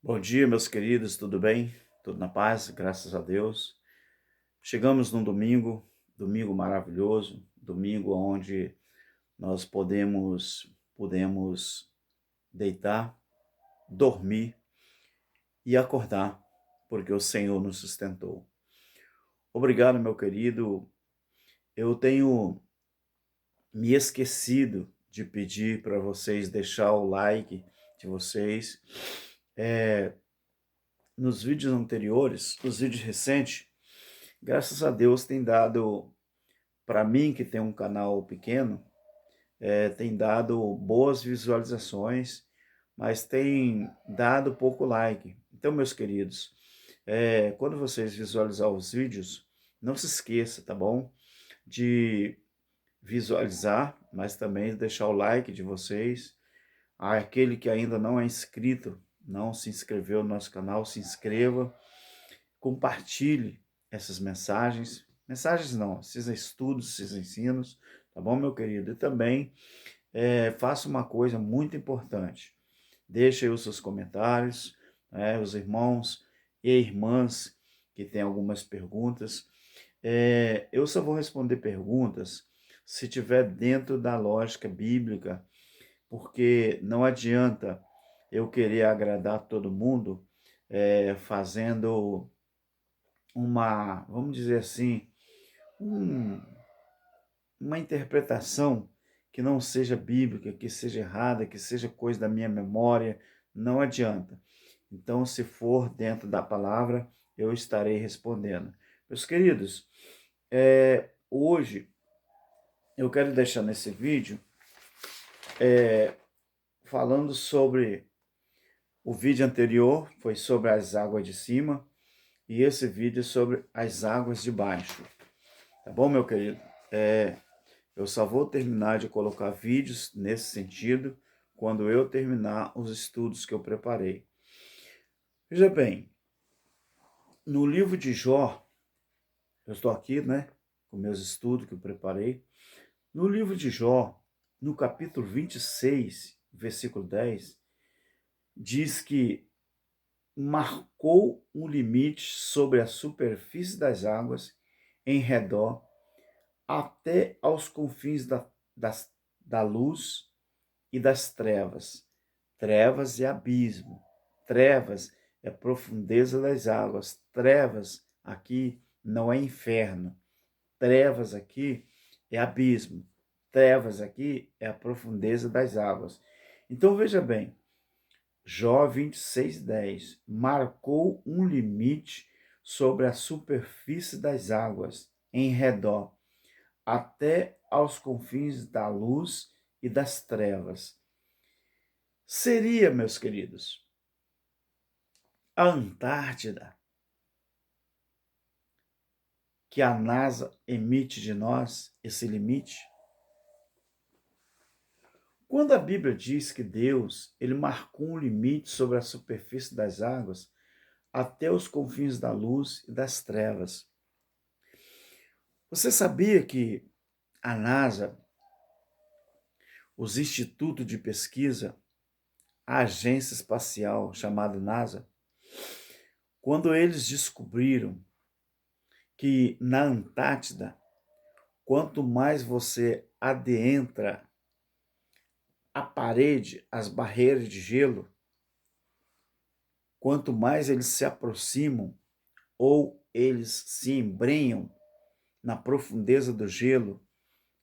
Bom dia, meus queridos, tudo bem? Tudo na paz, graças a Deus. Chegamos num domingo maravilhoso, domingo onde nós podemos deitar, dormir e acordar, porque o Senhor nos sustentou. Obrigado, meu querido. Eu tenho me esquecido de pedir para vocês deixar o like de vocês. É, Nos vídeos anteriores, os vídeos recentes, graças a Deus tem dado, para mim que tem um canal pequeno, tem dado boas visualizações, mas tem dado pouco like. Então, meus queridos, quando vocês visualizar os vídeos, não se esqueça, tá bom? De visualizar, mas também deixar o like de vocês. Aquele que ainda não é inscrito, não se inscreveu no nosso canal, se inscreva, compartilhe essas mensagens. Mensagens não, esses estudos, esses ensinos, tá bom, meu querido? E também faça uma coisa muito importante. Deixe aí os seus comentários, os irmãos e irmãs que têm algumas perguntas. Eu só vou responder perguntas se tiver dentro da lógica bíblica, porque não adianta eu querer agradar todo mundo fazendo vamos dizer assim, um, uma interpretação que não seja bíblica, que seja errada, que seja coisa da minha memória, não adianta. Então, se for dentro da palavra, eu estarei respondendo. Meus queridos, hoje eu quero deixar nesse vídeo falando sobre o vídeo anterior, foi sobre as águas de cima, e esse vídeo é sobre as águas de baixo. Tá bom, meu querido? Eu só vou terminar de colocar vídeos nesse sentido quando eu terminar os estudos que eu preparei. Veja bem, no livro de Jó, eu estou aqui, com meus estudos que eu preparei. No livro de Jó, no capítulo 26, versículo 10, diz que marcou um limite sobre a superfície das águas em redor até aos confins da luz e das trevas. Trevas e abismo. Trevas é a profundeza das águas. Trevas aqui não é inferno. Trevas aqui é abismo. Trevas aqui é a profundeza das águas. Então veja bem, Jó 26:10 marcou um limite sobre a superfície das águas em redor, até aos confins da luz e das trevas. Seria, meus queridos, a Antártida que a NASA emite de nós esse limite? Quando a Bíblia diz que Deus, ele marcou um limite sobre a superfície das águas até os confins da luz e das trevas. Você sabia que a NASA, os institutos de pesquisa, a agência espacial chamada NASA, quando eles descobriram que na Antártida, quanto mais você adentra a parede, as barreiras de gelo, quanto mais eles se aproximam ou eles se embrenham na profundeza do gelo,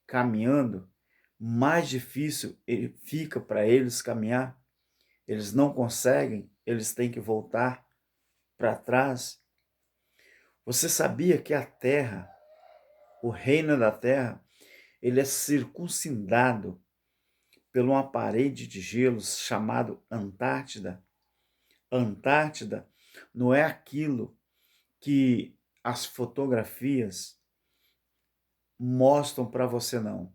caminhando, mais difícil fica para eles caminhar. Eles não conseguem, eles têm que voltar para trás. Você sabia que a Terra, o reino da Terra, ele é circuncindado por uma parede de gelo chamado Antártida? Antártida não é aquilo que as fotografias mostram para você, não.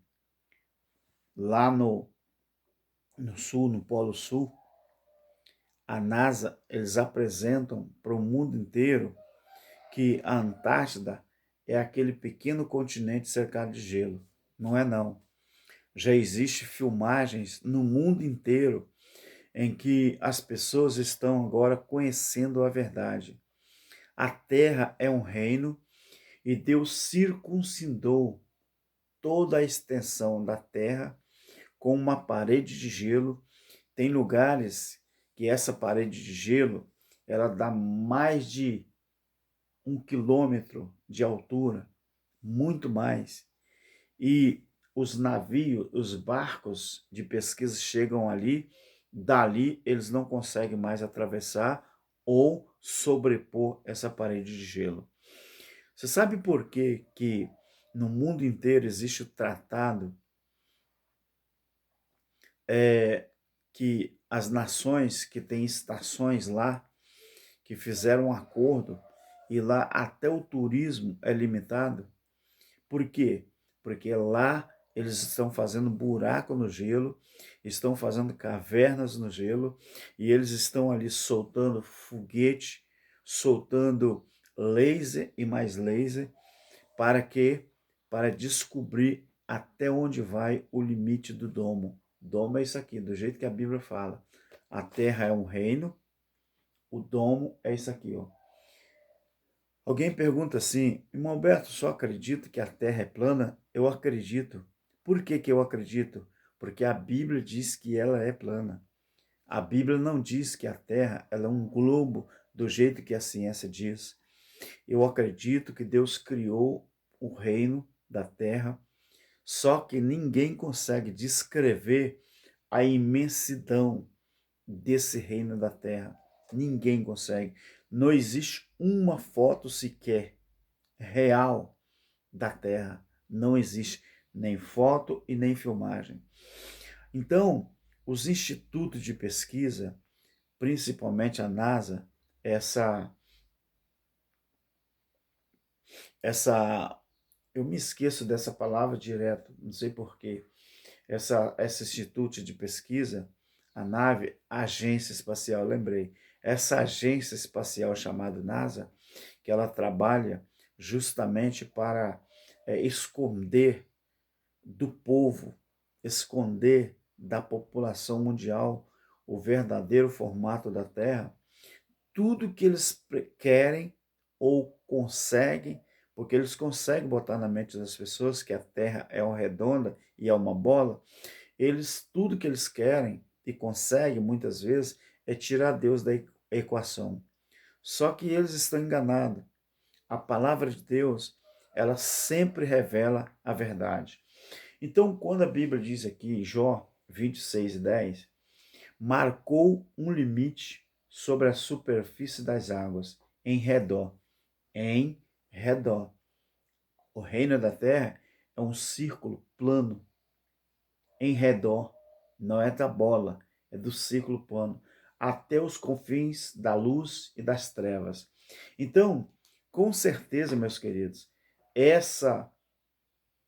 Lá no sul, no Polo Sul, a NASA, eles apresentam para o mundo inteiro que a Antártida é aquele pequeno continente cercado de gelo. Não é, não. Já existe filmagens no mundo inteiro em que as pessoas estão agora conhecendo a verdade. A terra é um reino e Deus circuncidou toda a extensão da terra com uma parede de gelo. Tem lugares que essa parede de gelo ela dá mais de 1 quilômetro de altura, muito mais. E os navios, os barcos de pesquisa chegam ali, dali eles não conseguem mais atravessar ou sobrepor essa parede de gelo. Você sabe por que no mundo inteiro existe o tratado que as nações que têm estações lá, que fizeram um acordo e lá até o turismo é limitado? Por quê? Porque lá eles estão fazendo buraco no gelo, estão fazendo cavernas no gelo e eles estão ali soltando foguete, soltando laser e mais laser para quê? Para descobrir até onde vai o limite do domo. Domo é isso aqui, do jeito que a Bíblia fala. A terra é um reino, o domo é isso aqui, ó. Alguém pergunta assim, irmão Alberto, só acredita que a Terra é plana? Eu acredito. Por que eu acredito? Porque a Bíblia diz que ela é plana. A Bíblia não diz que a Terra ela é um globo do jeito que a ciência diz. Eu acredito que Deus criou o reino da Terra, só que ninguém consegue descrever a imensidão desse reino da Terra. Ninguém consegue. Não existe uma foto sequer real da Terra. Não existe nem foto e nem filmagem. Então, os institutos de pesquisa, principalmente a NASA, essa eu me esqueço dessa palavra direto, não sei porquê. Esse instituto de pesquisa, a nave, agência espacial, lembrei. Essa agência espacial chamada NASA, que ela trabalha justamente para esconder do povo, esconder da população mundial o verdadeiro formato da Terra, tudo que eles querem ou conseguem, porque eles conseguem botar na mente das pessoas que a Terra é uma redonda e é uma bola, eles tudo que eles querem e conseguem muitas vezes é tirar Deus da equação. Só que eles estão enganados. A palavra de Deus, ela sempre revela a verdade. Então, quando a Bíblia diz aqui, Jó 26:10, marcou um limite sobre a superfície das águas, em redor. Em redor. O reino da terra é um círculo plano, em redor. Não é da bola, é do círculo plano, até os confins da luz e das trevas. Então, com certeza, meus queridos, essa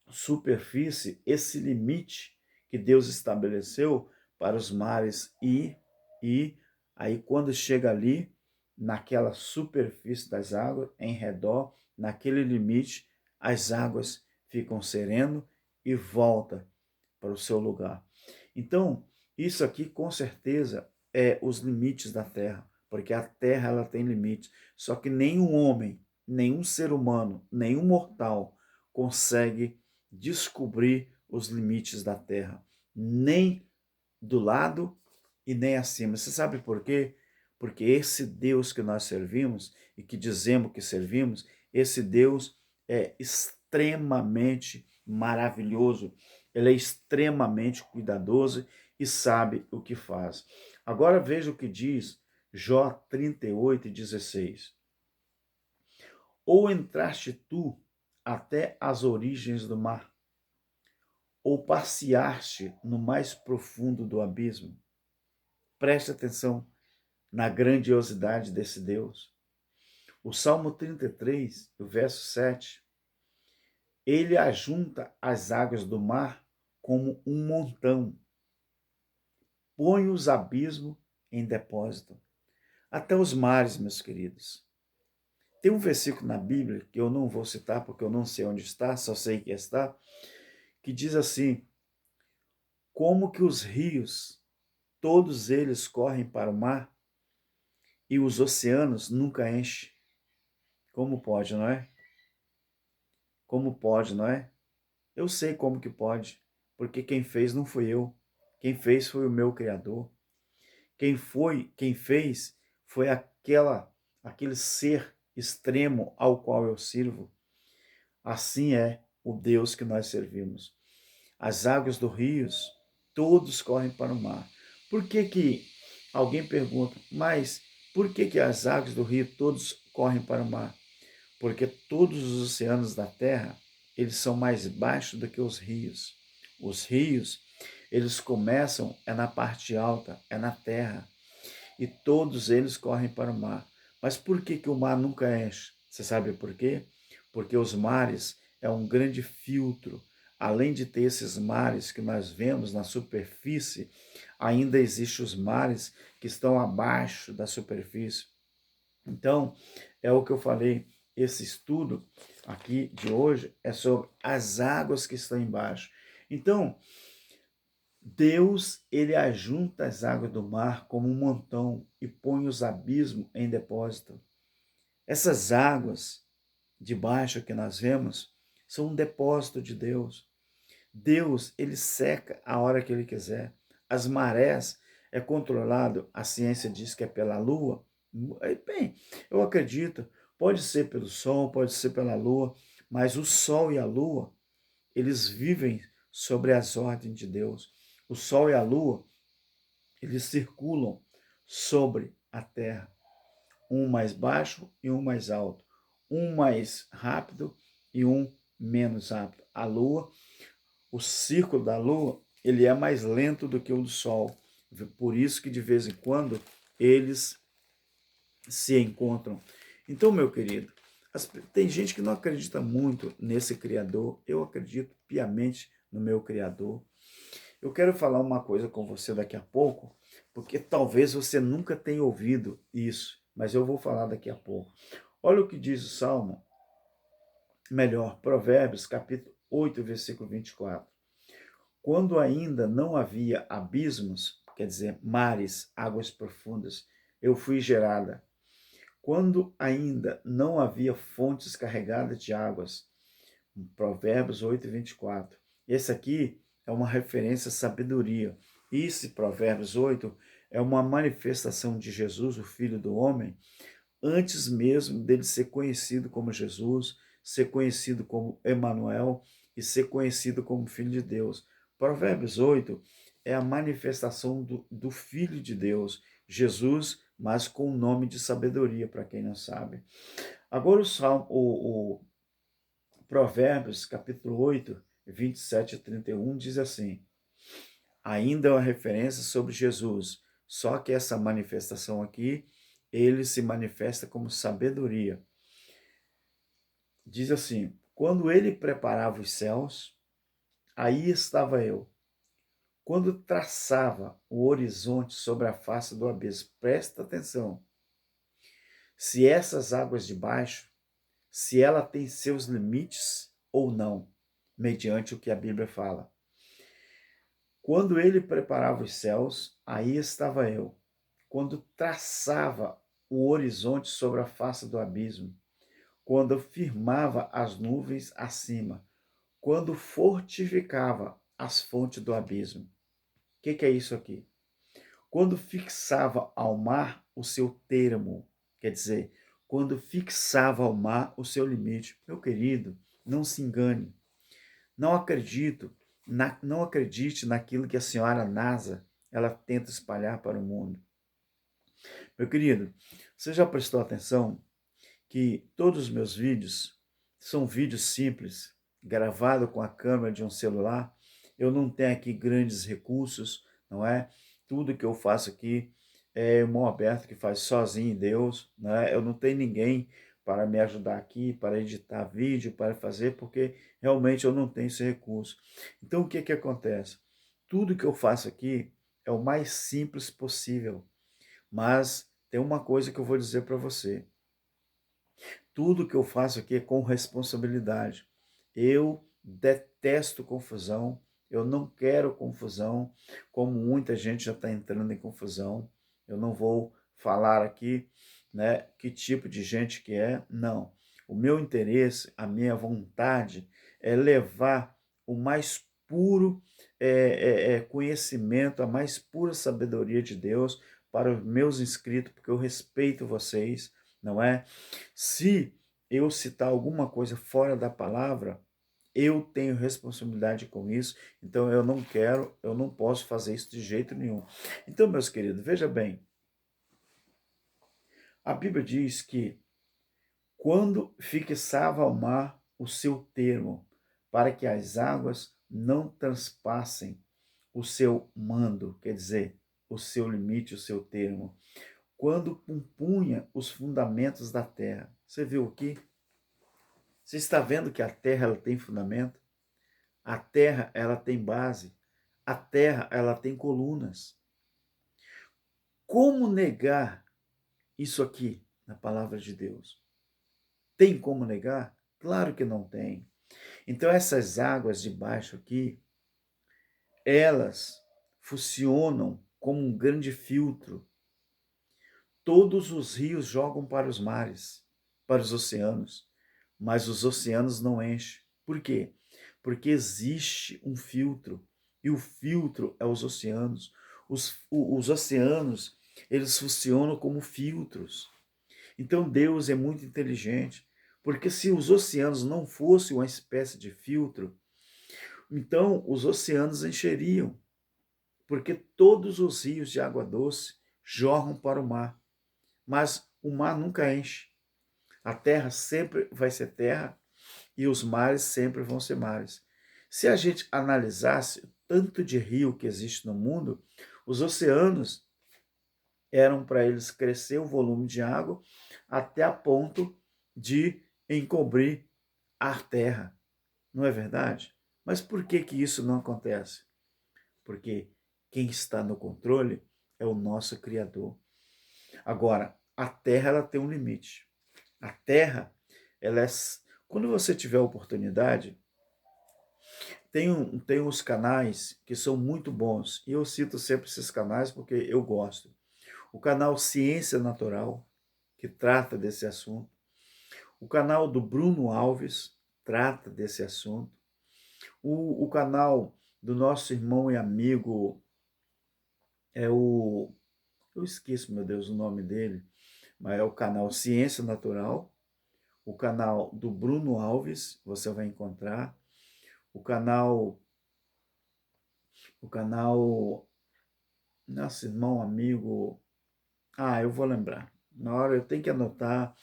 superfície, esse limite que Deus estabeleceu para os mares e aí quando chega ali, naquela superfície das águas, em redor, naquele limite, as águas ficam sereno e volta para o seu lugar. Então, isso aqui com certeza é os limites da Terra, porque a Terra ela tem limites, só que nenhum homem, nenhum ser humano, nenhum mortal consegue descobrir os limites da Terra, nem do lado e nem acima. Você sabe por quê? Porque esse Deus que nós servimos e que dizemos que servimos, esse Deus é extremamente maravilhoso, ele é extremamente cuidadoso e sabe o que faz. Agora veja o que diz Jó 38:16. Ou entraste tu até as origens do mar, ou passeaste no mais profundo do abismo. Preste atenção na grandiosidade desse Deus. O Salmo 33, o verso 7, ele ajunta as águas do mar como um montão, põe os abismos em depósito. Até os mares, meus queridos. Tem um versículo na Bíblia, que eu não vou citar porque eu não sei onde está, só sei que está, que diz assim, como que os rios todos eles correm para o mar e os oceanos nunca enchem. Como pode, não é? Como pode, não é? Eu sei como que pode, porque quem fez não fui eu. Quem fez foi o meu Criador. Quem fez foi aquele ser extremo ao qual eu sirvo. Assim é o Deus que nós servimos. As águas dos rios, todos correm para o mar. Por que que alguém pergunta, mas por que que as águas do rio todos correm para o mar? Porque todos os oceanos da terra, eles são mais baixos do que os rios. Os rios, eles começam na parte alta, na terra, e todos eles correm para o mar. Mas por que que o mar nunca enche? Você sabe por quê? Porque os mares é um grande filtro. Além de ter esses mares que nós vemos na superfície, ainda existem os mares que estão abaixo da superfície. Então, é o que eu falei, esse estudo aqui de hoje é sobre as águas que estão embaixo. Então, Deus, ele ajunta as águas do mar como um montão e põe os abismos em depósito. Essas águas de baixo que nós vemos são um depósito de Deus. Deus, ele seca a hora que ele quiser. As marés é controlado, a ciência diz que é pela lua. Bem, eu acredito, pode ser pelo sol, pode ser pela lua, mas o sol e a lua, eles vivem sobre as ordens de Deus. O sol e a lua, eles circulam sobre a terra, um mais baixo e um mais alto, um mais rápido e um menos rápido. A lua, o círculo da lua, ele é mais lento do que o do sol. Por isso que de vez em quando eles se encontram. Então, meu querido, tem gente que não acredita muito nesse Criador. Eu acredito piamente no meu Criador. Eu quero falar uma coisa com você daqui a pouco, porque talvez você nunca tenha ouvido isso, mas eu vou falar daqui a pouco. Olha o que diz o Salmo, melhor, Provérbios, capítulo 8, versículo 24. Quando ainda não havia abismos, quer dizer, mares, águas profundas, eu fui gerada. Quando ainda não havia fontes carregadas de águas, Provérbios 8, 24. Esse aqui é uma referência à sabedoria. Esse Provérbios 8 é uma manifestação de Jesus, o Filho do Homem, antes mesmo dele ser conhecido como Jesus, ser conhecido como Emanuel e ser conhecido como Filho de Deus. Provérbios 8 é a manifestação do Filho de Deus, Jesus, mas com o nome de sabedoria, para quem não sabe. Agora o Provérbios, capítulo 8, 27 a 31, diz assim, ainda é uma referência sobre Jesus, só que essa manifestação aqui, ele se manifesta como sabedoria. Diz assim, quando ele preparava os céus, aí estava eu. Quando traçava o horizonte sobre a face do abismo, presta atenção, se essas águas de baixo, se ela tem seus limites ou não, mediante o que a Bíblia fala. Quando ele preparava os céus, aí estava eu. Quando traçava o horizonte sobre a face do abismo, quando firmava as nuvens acima, quando fortificava as fontes do abismo. O que é isso aqui? Quando fixava ao mar o seu termo, quer dizer, quando fixava ao mar o seu limite. Meu querido, não se engane. Não acredite naquilo que a senhora NASA ela tenta espalhar para o mundo. Meu querido, você já prestou atenção que todos os meus vídeos são vídeos simples, gravados com a câmera de um celular? Eu não tenho aqui grandes recursos, não é? Tudo que eu faço aqui é o irmão Alberto que faz sozinho, Deus, não é? Eu não tenho ninguém para me ajudar aqui, para editar vídeo, para fazer, porque realmente eu não tenho esse recurso. Então o que que acontece? Tudo que eu faço aqui é o mais simples possível, mas tem uma coisa que eu vou dizer para você. Tudo que eu faço aqui é com responsabilidade. Eu detesto confusão, Eu não quero confusão, como muita gente já está entrando em confusão. Eu não vou falar aqui, né, que tipo de gente que é, não. O meu interesse, a minha vontade é levar o mais puro conhecimento, a mais pura sabedoria de Deus para os meus inscritos, porque eu respeito vocês, não é? Se eu citar alguma coisa fora da palavra, eu tenho responsabilidade com isso, então eu não quero, eu não posso fazer isso de jeito nenhum. Então, meus queridos, veja bem, a Bíblia diz que quando fixava ao mar o seu termo, para que as águas não transpassem o seu mando, quer dizer, o seu limite, o seu termo, quando compunha os fundamentos da terra. Você viu aqui? Você está vendo que a terra ela tem fundamento? A terra ela tem base? A terra ela tem colunas. Como negar isso aqui na palavra de Deus? Tem como negar? Claro que não tem. Então essas águas de baixo aqui, elas funcionam como um grande filtro. Todos os rios jogam para os mares, para os oceanos, mas os oceanos não enchem. Por quê? Porque existe um filtro, e o filtro é os oceanos. Os oceanos, eles funcionam como filtros. Então Deus é muito inteligente, porque se os oceanos não fossem uma espécie de filtro, então os oceanos encheriam, porque todos os rios de água doce jorram para o mar, mas o mar nunca enche. A terra sempre vai ser terra e os mares sempre vão ser mares. Se a gente analisasse o tanto de rio que existe no mundo, os oceanos eram para eles crescer o volume de água até a ponto de encobrir a terra. Não é verdade? Mas por que que isso não acontece? Porque quem está no controle é o nosso Criador. Agora, a terra ela tem um limite. A terra, ela é... Quando você tiver oportunidade, tem uns canais que são muito bons. E eu cito sempre esses canais porque eu gosto. O canal Ciência Natural, que trata desse assunto. O canal do Bruno Alves trata desse assunto. O canal do nosso irmão e amigo, é o... Eu esqueço, meu Deus, o nome dele, mas é o canal Ciência Natural. O canal do Bruno Alves, você vai encontrar. O canal... O canal... Nosso irmão, amigo... eu vou lembrar. Na hora eu tenho que anotar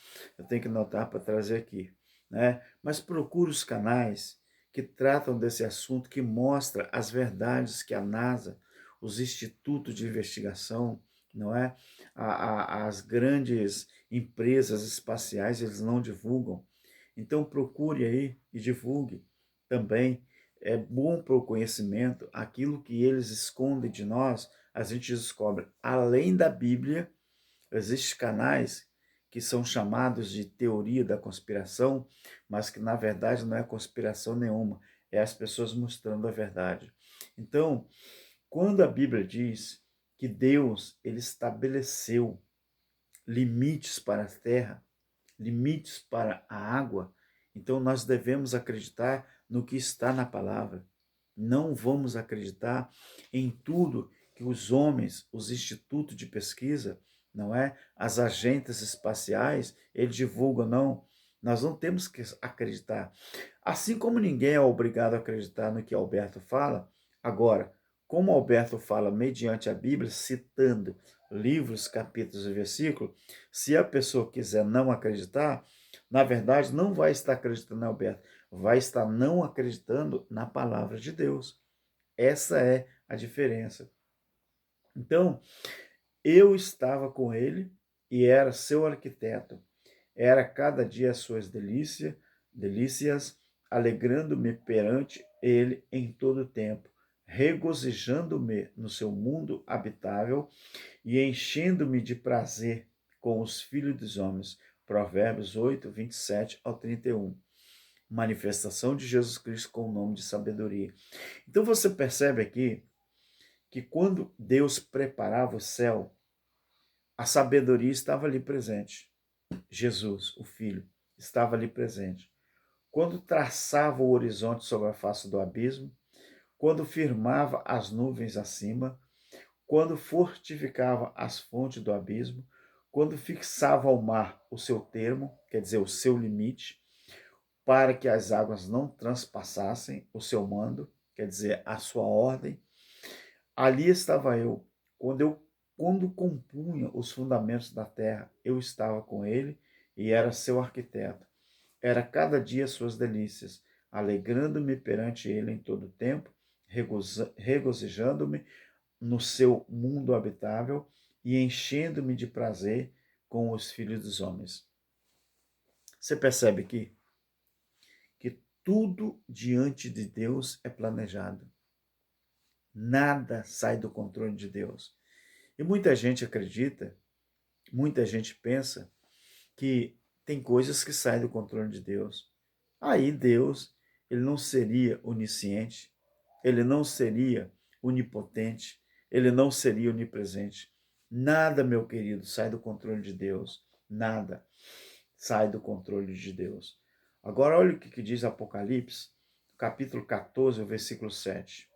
para trazer aqui, né? Mas procure os canais que tratam desse assunto, que mostra as verdades que a NASA, os institutos de investigação, não é? As grandes empresas espaciais, eles não divulgam. Então procure aí e divulgue também. É bom para o conhecimento, aquilo que eles escondem de nós, a gente descobre. Além da Bíblia, existem canais que são chamados de teoria da conspiração, mas que na verdade não é conspiração nenhuma, é as pessoas mostrando a verdade. Então, quando a Bíblia diz que Deus ele estabeleceu limites para a terra, limites para a água, então nós devemos acreditar no que está na palavra. Não vamos acreditar em tudo que os homens, os institutos de pesquisa, não é? As agências espaciais, eles divulgam, não. Nós não temos que acreditar. Assim como ninguém é obrigado a acreditar no que Alberto fala, agora, como Alberto fala mediante a Bíblia, citando livros, capítulos e versículos, se a pessoa quiser não acreditar, na verdade não vai estar acreditando em Alberto, vai estar não acreditando na palavra de Deus. Essa é a diferença. Então, eu estava com ele e era seu arquiteto. Era cada dia as suas delícias, alegrando-me perante ele em todo o tempo, regozijando-me no seu mundo habitável e enchendo-me de prazer com os filhos dos homens. Provérbios 8, 27 ao 31. manifestação de Jesus Cristo com o nome de sabedoria. Então você percebe aqui que quando Deus preparava o céu, a sabedoria estava ali presente. Jesus, o Filho, estava ali presente. Quando traçava o horizonte sobre a face do abismo, quando firmava as nuvens acima, quando fortificava as fontes do abismo, quando fixava ao mar o seu termo, quer dizer, o seu limite, para que as águas não transpassassem o seu mando, quer dizer, a sua ordem, ali estava eu. Quando compunha os fundamentos da terra, eu estava com ele e era seu arquiteto. Era cada dia suas delícias, alegrando-me perante ele em todo o tempo, regozijando-me no seu mundo habitável e enchendo-me de prazer com os filhos dos homens. Você percebe que tudo diante de Deus é planejado. Nada sai do controle de Deus. E muita gente acredita, muita gente pensa que tem coisas que saem do controle de Deus. Aí Deus, ele não seria onisciente, ele não seria onipotente, ele não seria onipresente. Nada, meu querido, sai do controle de Deus. Nada sai do controle de Deus. Agora olha o que diz Apocalipse, capítulo 14, o versículo 7.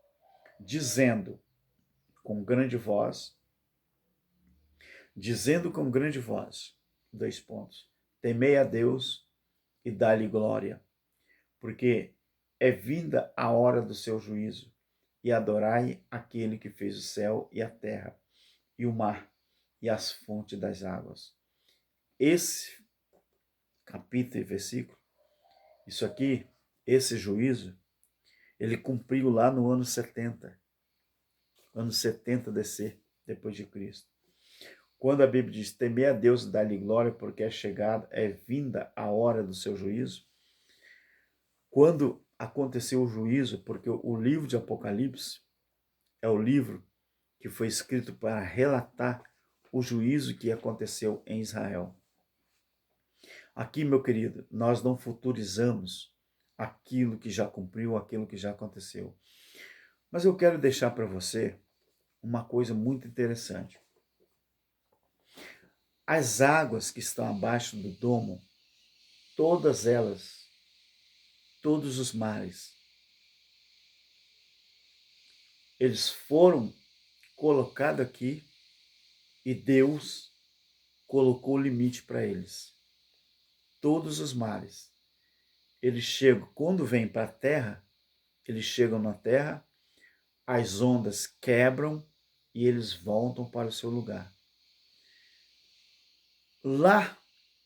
Dizendo com grande voz, dois pontos, temei a Deus e dá-lhe glória, porque é vinda a hora do seu juízo, e adorai aquele que fez o céu e a terra, e o mar, e as fontes das águas. Esse capítulo e versículo, isso aqui, esse juízo, ele cumpriu lá no ano 70 DC, depois de Cristo. Quando a Bíblia diz, temer a Deus e dar-lhe glória, porque é chegada, é vinda a hora do seu juízo. Quando aconteceu o juízo, porque o livro de Apocalipse é o livro que foi escrito para relatar o juízo que aconteceu em Israel. Aqui, meu querido, nós não futurizamos aquilo que já cumpriu, aquilo que já aconteceu. Mas eu quero deixar para você uma coisa muito interessante. As águas que estão abaixo do domo, todas elas, todos os mares, eles foram colocados aqui e Deus colocou o limite para eles. Todos os mares, eles chegam, quando vêm para a terra, eles chegam na terra, as ondas quebram e eles voltam para o seu lugar. Lá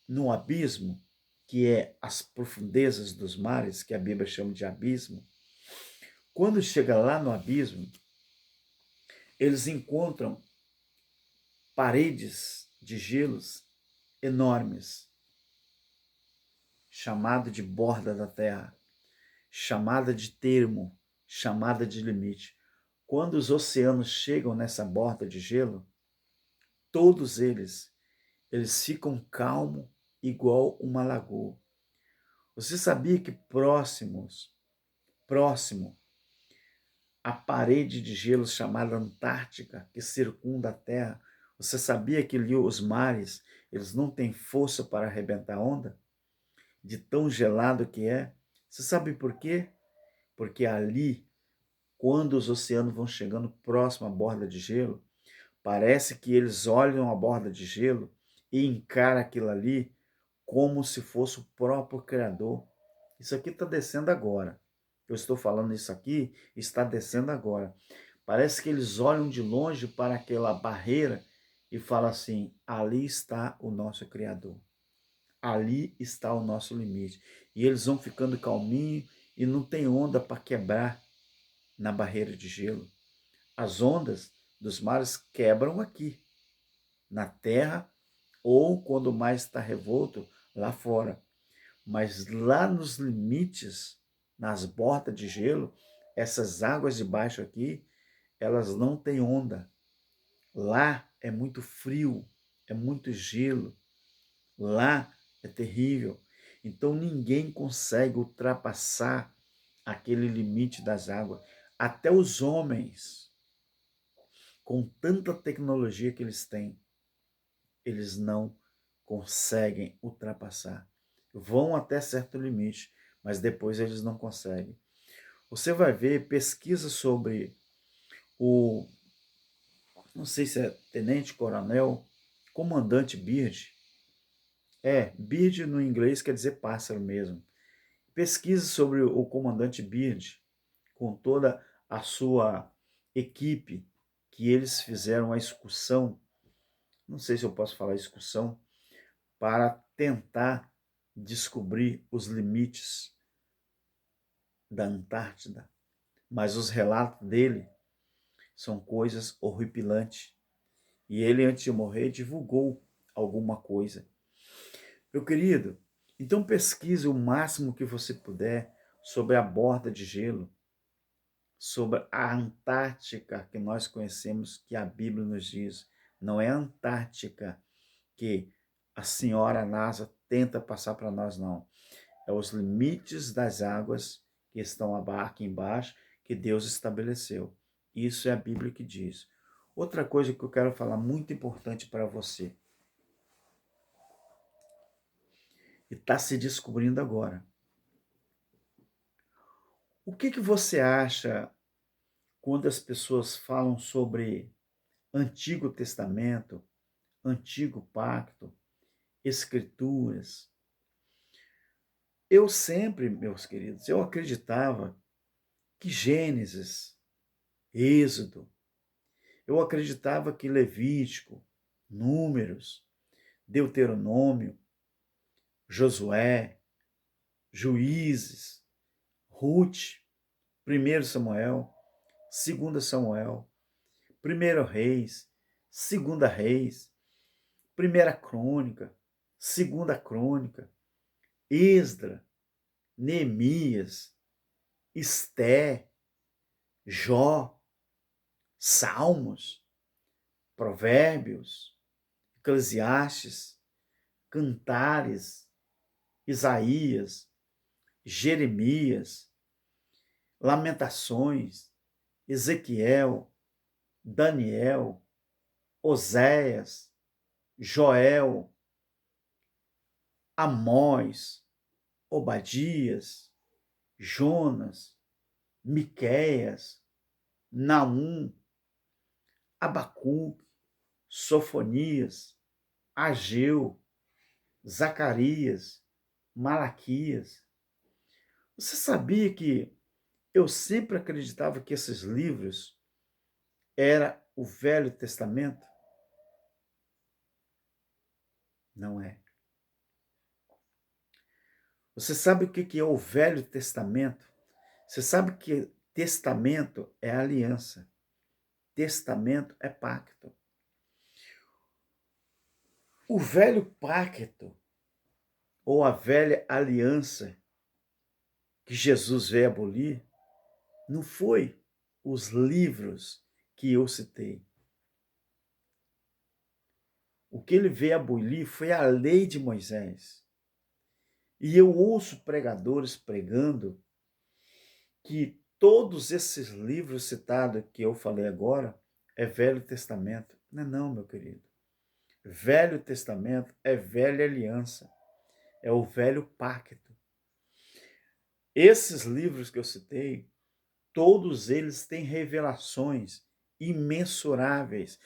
no abismo, que é as profundezas dos mares, que a Bíblia chama de abismo, quando chega lá no abismo, eles encontram paredes de gelos enormes, chamado de borda da terra, chamada de termo, chamada de limite. Quando os oceanos chegam nessa borda de gelo, todos eles ficam calmos igual uma lagoa. Você sabia que próximo à parede de gelo chamada Antártica, que circunda a Terra, você sabia que ali os mares, eles não têm força para arrebentar a onda? De tão gelado que é? Você sabe por quê? Porque ali, quando os oceanos vão chegando próximo à borda de gelo, parece que eles olham a borda de gelo e encaram aquilo ali como se fosse o próprio Criador. Isso aqui está descendo agora. Eu estou falando isso aqui, está descendo agora. Parece que eles olham de longe para aquela barreira e falam assim, ali está o nosso Criador. Ali está o nosso limite. E eles vão ficando calminhos e não tem onda para quebrar na barreira de gelo. As ondas dos mares quebram aqui, na terra, ou quando o mar está revolto, lá fora. Mas lá nos limites, nas bordas de gelo, essas águas de baixo aqui, elas não têm onda. Lá é muito frio, é muito gelo. Lá é terrível. Então ninguém consegue ultrapassar aquele limite das águas. Até os homens, com tanta tecnologia que eles têm, eles não conseguem ultrapassar. Vão até certo limite, mas depois eles não conseguem. Você vai ver pesquisa sobre o, não sei se é tenente coronel, comandante Byrd. Byrd no inglês quer dizer pássaro mesmo. Pesquise sobre o comandante Byrd, com toda a sua equipe, que eles fizeram a excursão, não sei se eu posso falar excursão, para tentar descobrir os limites da Antártida. Mas os relatos dele são coisas horripilantes. E ele, antes de morrer, divulgou alguma coisa. Meu querido, então pesquise o máximo que você puder sobre a borda de gelo, sobre a Antártica que nós conhecemos, que a Bíblia nos diz. Não é a Antártica que a senhora NASA tenta passar para nós, não. É os limites das águas que estão aqui embaixo, que Deus estabeleceu. Isso é a Bíblia que diz. Outra coisa que eu quero falar muito importante para você, e está se descobrindo agora. O que você acha quando as pessoas falam sobre Antigo Testamento, Antigo Pacto, Escrituras? Eu sempre, meus queridos, eu acreditava que Gênesis, Êxodo, eu acreditava que Levítico, Números, Deuteronômio, Josué, Juízes, Ruth, 1 Samuel, 2 Samuel, 1 Reis, 2 Reis, 1 Crônica, 2 Crônica, Esdra, Neemias, Esté, Jó, Salmos, Provérbios, Eclesiastes, Cantares, Isaías, Jeremias, Lamentações, Ezequiel, Daniel, Oséias, Joel, Amós, Obadias, Jonas, Miqueias, Naum, Abacuque, Sofonias, Ageu, Zacarias, Malaquias. Você sabia que eu sempre acreditava que esses livros era o Velho Testamento? Não é. Você sabe o que é o Velho Testamento? Você sabe que testamento é aliança. Testamento é pacto. O velho pacto, ou a velha aliança que Jesus veio abolir, não foi os livros que eu citei. O que ele veio abolir foi a lei de Moisés. E eu ouço pregadores pregando que todos esses livros citados que eu falei agora é Velho Testamento. Não é não, meu querido. Velho Testamento é velha aliança, é o velho pacto. Esses livros que eu citei, todos eles têm revelações imensuráveis,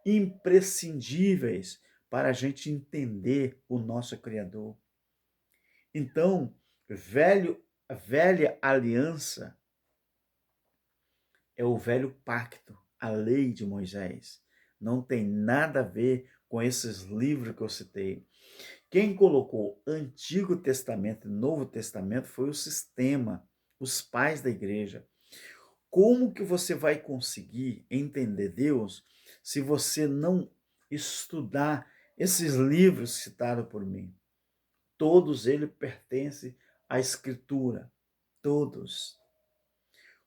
imprescindíveis para a gente entender o nosso Criador. Então, a velha aliança é o velho pacto, a lei de Moisés. Não tem nada a ver com esses livros que eu citei. Quem colocou Antigo Testamento e Novo Testamento foi o sistema, os pais da igreja. Como que você vai conseguir entender Deus se você não estudar esses livros citados por mim? Todos eles pertencem à Escritura, todos.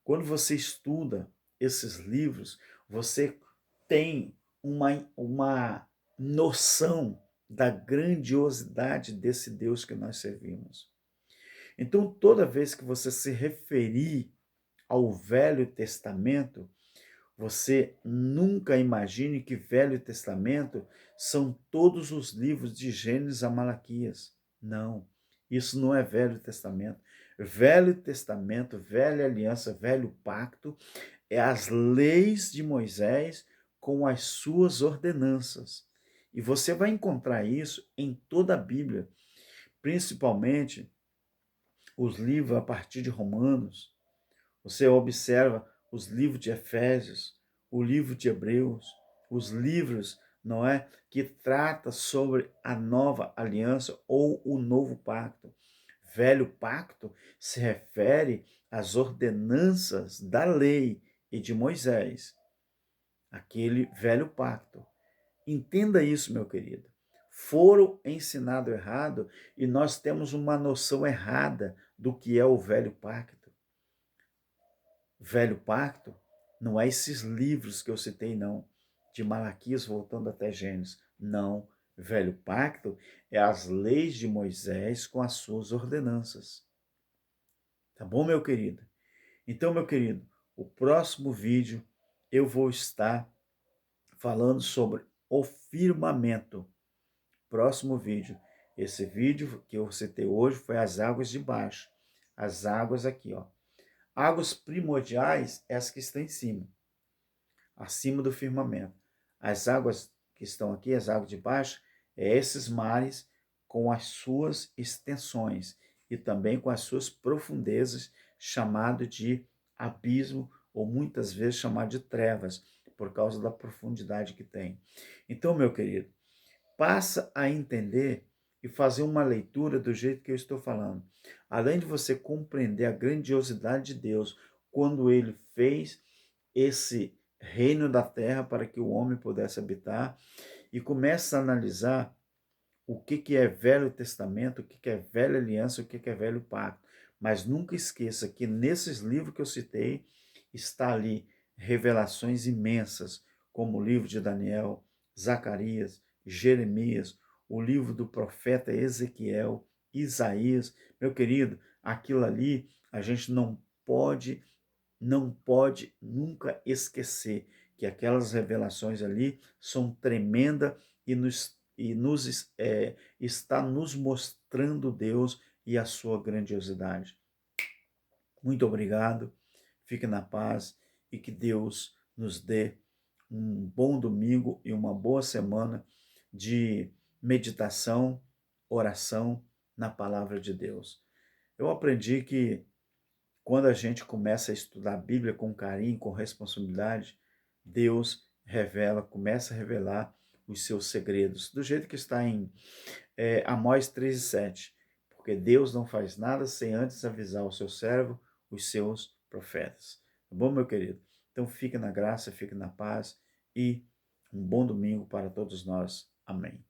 Quando você estuda esses livros, você tem uma noção da grandiosidade desse Deus que nós servimos. Então, toda vez que você se referir ao Velho Testamento, você nunca imagine que Velho Testamento são todos os livros de Gênesis a Malaquias. Não, isso não é Velho Testamento. Velho Testamento, Velha Aliança, Velho Pacto é as leis de Moisés com as suas ordenanças. E você vai encontrar isso em toda a Bíblia, principalmente os livros a partir de Romanos. Você observa os livros de Efésios, o livro de Hebreus, os livros, não é, que trata sobre a nova aliança ou o novo pacto. Velho pacto se refere às ordenanças da lei e de Moisés, aquele velho pacto. Entenda isso, meu querido. Foram ensinado errado e nós temos uma noção errada do que é o velho pacto. Velho pacto não é esses livros que eu citei, não, de Malaquias voltando até Gênesis. Não. Velho pacto é as leis de Moisés com as suas ordenanças. Tá bom, meu querido? Então, meu querido, o próximo vídeo eu vou estar falando sobre o firmamento. Próximo vídeo. Esse vídeo que eu citei hoje foi as águas de baixo. As águas aqui, ó. Águas primordiais, essas que estão em cima, acima do firmamento. As águas que estão aqui, as águas de baixo, é esses mares com as suas extensões e também com as suas profundezas, chamado de abismo, ou muitas vezes chamado de trevas, por causa da profundidade que tem. Então, meu querido, passa a entender e fazer uma leitura do jeito que eu estou falando. Além de você compreender a grandiosidade de Deus, quando ele fez esse reino da terra para que o homem pudesse habitar, e começa a analisar o que é Velho Testamento, o que é Velha Aliança, o que é Velho Pacto. Mas nunca esqueça que nesses livros que eu citei, está ali revelações imensas, como o livro de Daniel, Zacarias, Jeremias, o livro do profeta Ezequiel, Isaías. Meu querido, aquilo ali a gente não pode nunca esquecer que aquelas revelações ali são tremendas e está nos mostrando Deus e a sua grandiosidade. Muito obrigado, fique na paz e que Deus nos dê um bom domingo e uma boa semana de meditação, oração na palavra de Deus. Eu aprendi que quando a gente começa a estudar a Bíblia com carinho, com responsabilidade, Deus começa a revelar os seus segredos, do jeito que está em Amós 13:7, porque Deus não faz nada sem antes avisar o seu servo, os seus profetas. Tá bom, meu querido? Então fique na graça, fique na paz e um bom domingo para todos nós. Amém.